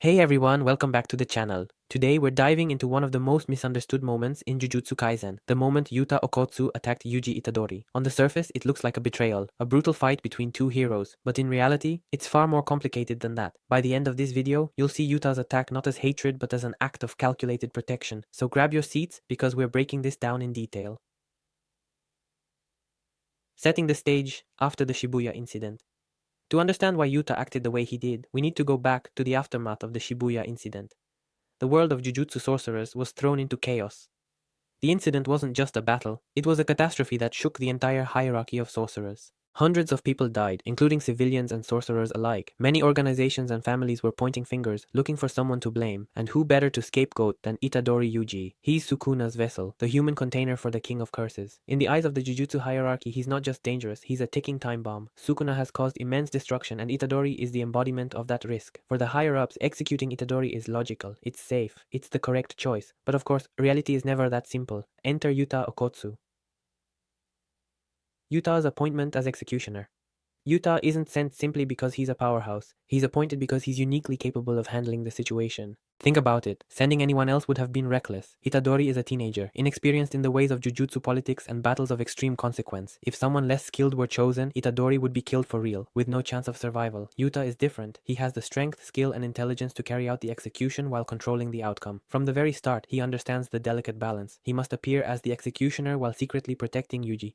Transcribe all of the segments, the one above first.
Hey everyone, welcome back to the channel. Today we're diving into one of the most misunderstood moments in Jujutsu Kaisen, the moment Yuta Okkotsu attacked Yuji Itadori. On the surface, it looks like a betrayal, a brutal fight between two heroes, but in reality, it's far more complicated than that. By the end of this video, you'll see Yuta's attack not as hatred but as an act of calculated protection. So grab your seats because we're breaking this down in detail. Setting the stage after the Shibuya incident. To understand why Yuta acted the way he did, we need to go back to the aftermath of the Shibuya incident. The world of jujutsu sorcerers was thrown into chaos. The incident wasn't just a battle, it was a catastrophe that shook the entire hierarchy of sorcerers. Hundreds of people died, including civilians and sorcerers alike. Many organizations and families were pointing fingers, looking for someone to blame, and who better to scapegoat than Itadori Yuji? He's Sukuna's vessel, the human container for the king of curses. In the eyes of the jujutsu hierarchy, he's not just dangerous, he's a ticking time bomb. Sukuna has caused immense destruction, and Itadori is the embodiment of that risk. For the higher-ups, executing Itadori is logical, it's safe, it's the correct choice. But of course, reality is never that simple. Enter Yuta Okkotsu. Yuta's appointment as executioner. Yuta isn't sent simply because he's a powerhouse. He's appointed because he's uniquely capable of handling the situation. Think about it. Sending anyone else would have been reckless. Itadori is a teenager, inexperienced in the ways of jujutsu politics and battles of extreme consequence. If someone less skilled were chosen, Itadori would be killed for real, with no chance of survival. Yuta is different. He has the strength, skill, and intelligence to carry out the execution while controlling the outcome. From the very start, he understands the delicate balance. He must appear as the executioner while secretly protecting Yuji.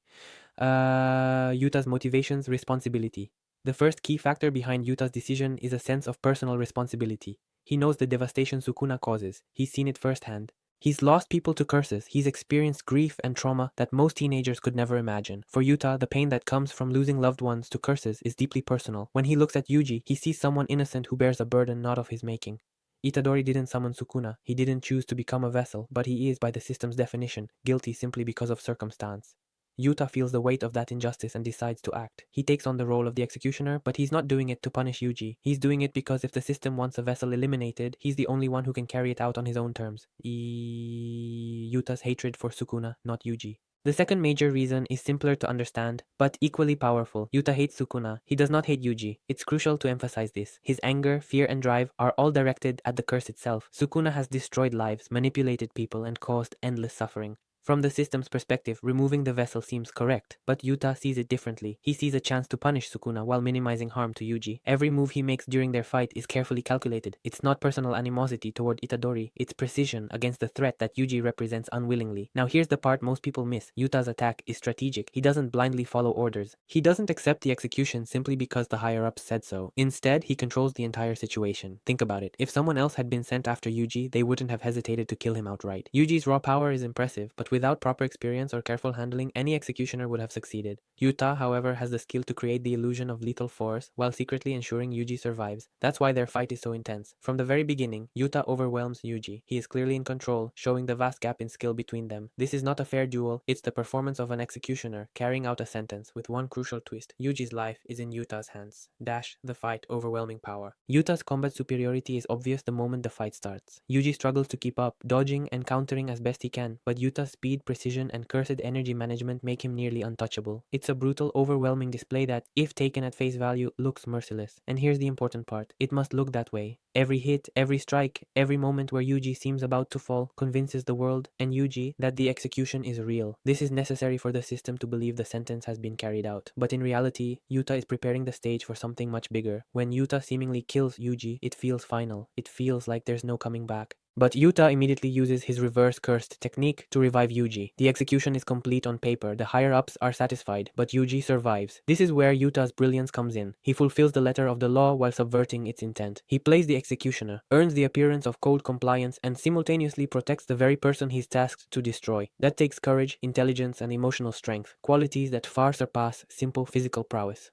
Yuta's motivations, responsibility. The first key factor behind Yuta's decision is a sense of personal responsibility. He knows the devastation Sukuna causes. He's seen it firsthand. He's lost people to curses. He's experienced grief and trauma that most teenagers could never imagine. For Yuta, the pain that comes from losing loved ones to curses is deeply personal. When he looks at Yuji, he sees someone innocent who bears a burden not of his making. Itadori didn't summon Sukuna. He didn't choose to become a vessel, but he is, by the system's definition, guilty simply because of circumstance. Yuta feels the weight of that injustice and decides to act. He takes on the role of the executioner, but he's not doing it to punish Yuji. He's doing it because if the system wants a vessel eliminated, he's the only one who can carry it out on his own terms. Yuta's hatred for Sukuna, not Yuji. The second major reason is simpler to understand, but equally powerful. Yuta hates Sukuna. He does not hate Yuji. It's crucial to emphasize this. His anger, fear, and drive are all directed at the curse itself. Sukuna has destroyed lives, manipulated people, and caused endless suffering. From the system's perspective, removing the vessel seems correct, but Yuta sees it differently. He sees a chance to punish Sukuna while minimizing harm to Yuji. Every move he makes during their fight is carefully calculated. It's not personal animosity toward Itadori, it's precision against the threat that Yuji represents unwillingly. Now here's the part most people miss. Yuta's attack is strategic. He doesn't blindly follow orders. He doesn't accept the execution simply because the higher-ups said so. Instead, he controls the entire situation. Think about it. If someone else had been sent after Yuji, they wouldn't have hesitated to kill him outright. Yuji's raw power is impressive, but without proper experience or careful handling, any executioner would have succeeded. Yuta, however, has the skill to create the illusion of lethal force while secretly ensuring Yuji survives. That's why their fight is so intense. From the very beginning, Yuta overwhelms Yuji. He is clearly in control, showing the vast gap in skill between them. This is not a fair duel, it's the performance of an executioner carrying out a sentence, with one crucial twist. Yuji's life is in Yuta's hands. The fight, overwhelming power. Yuta's combat superiority is obvious the moment the fight starts. Yuji struggles to keep up, dodging and countering as best he can, but Yuta's speed, precision, and cursed energy management make him nearly untouchable. It's a brutal, overwhelming display that, if taken at face value, looks merciless. And here's the important part. It must look that way. Every hit, every strike, every moment where Yuji seems about to fall convinces the world and Yuji that the execution is real. This is necessary for the system to believe the sentence has been carried out. But in reality, Yuta is preparing the stage for something much bigger. When Yuta seemingly kills Yuji, it feels final. It feels like there's no coming back. But Yuta immediately uses his reverse cursed technique to revive Yuji. The execution is complete on paper, the higher-ups are satisfied, but Yuji survives. This is where Yuta's brilliance comes in. He fulfills the letter of the law while subverting its intent. He plays the executioner, earns the appearance of cold compliance, and simultaneously protects the very person he's tasked to destroy. That takes courage, intelligence, and emotional strength, qualities that far surpass simple physical prowess.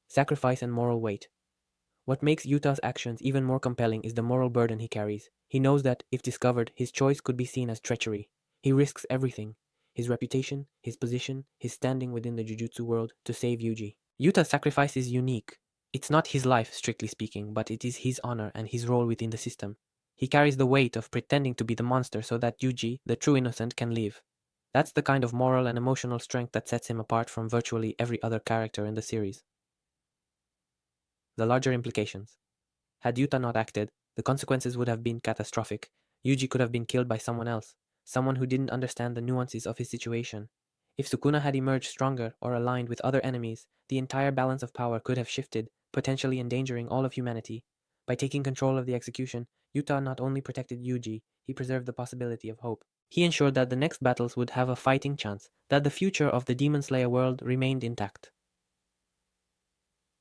Sacrifice and moral weight. What makes Yuta's actions even more compelling is the moral burden he carries. He knows that, if discovered, his choice could be seen as treachery. He risks everything, his reputation, his position, his standing within the jujutsu world, to save Yuji. Yuta's sacrifice is unique. It's not his life, strictly speaking, but it is his honor and his role within the system. He carries the weight of pretending to be the monster so that Yuji, the true innocent, can live. That's the kind of moral and emotional strength that sets him apart from virtually every other character in the series. The larger implications. Had Yuta not acted, the consequences would have been catastrophic. Yuji could have been killed by someone else, someone who didn't understand the nuances of his situation. If Sukuna had emerged stronger or aligned with other enemies, the entire balance of power could have shifted, potentially endangering all of humanity. By taking control of the execution, Yuta not only protected Yuji, he preserved the possibility of hope. He ensured that the next battles would have a fighting chance, that the future of the Demon Slayer world remained intact.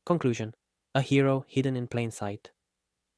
Conclusion: a hero hidden in plain sight.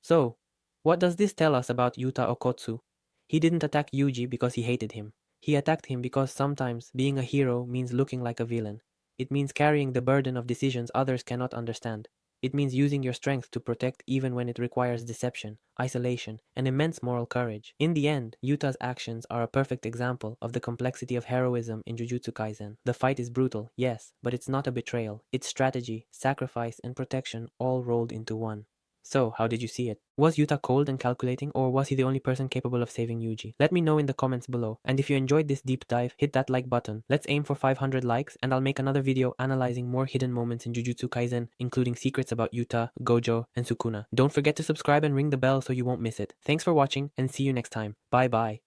So, what does this tell us about Yuta Okkotsu? He didn't attack Yuji because he hated him. He attacked him because sometimes being a hero means looking like a villain. It means carrying the burden of decisions others cannot understand. It means using your strength to protect even when it requires deception, isolation, and immense moral courage. In the end, Yuta's actions are a perfect example of the complexity of heroism in Jujutsu Kaisen. The fight is brutal, yes, but it's not a betrayal. It's strategy, sacrifice, and protection all rolled into one. So, how did you see it? Was Yuta cold and calculating, or was he the only person capable of saving Yuji? Let me know in the comments below. And if you enjoyed this deep dive, hit that like button. Let's aim for 500 likes, and I'll make another video analyzing more hidden moments in Jujutsu Kaisen, including secrets about Yuta, Gojo, and Sukuna. Don't forget to subscribe and ring the bell so you won't miss it. Thanks for watching, and see you next time. Bye bye.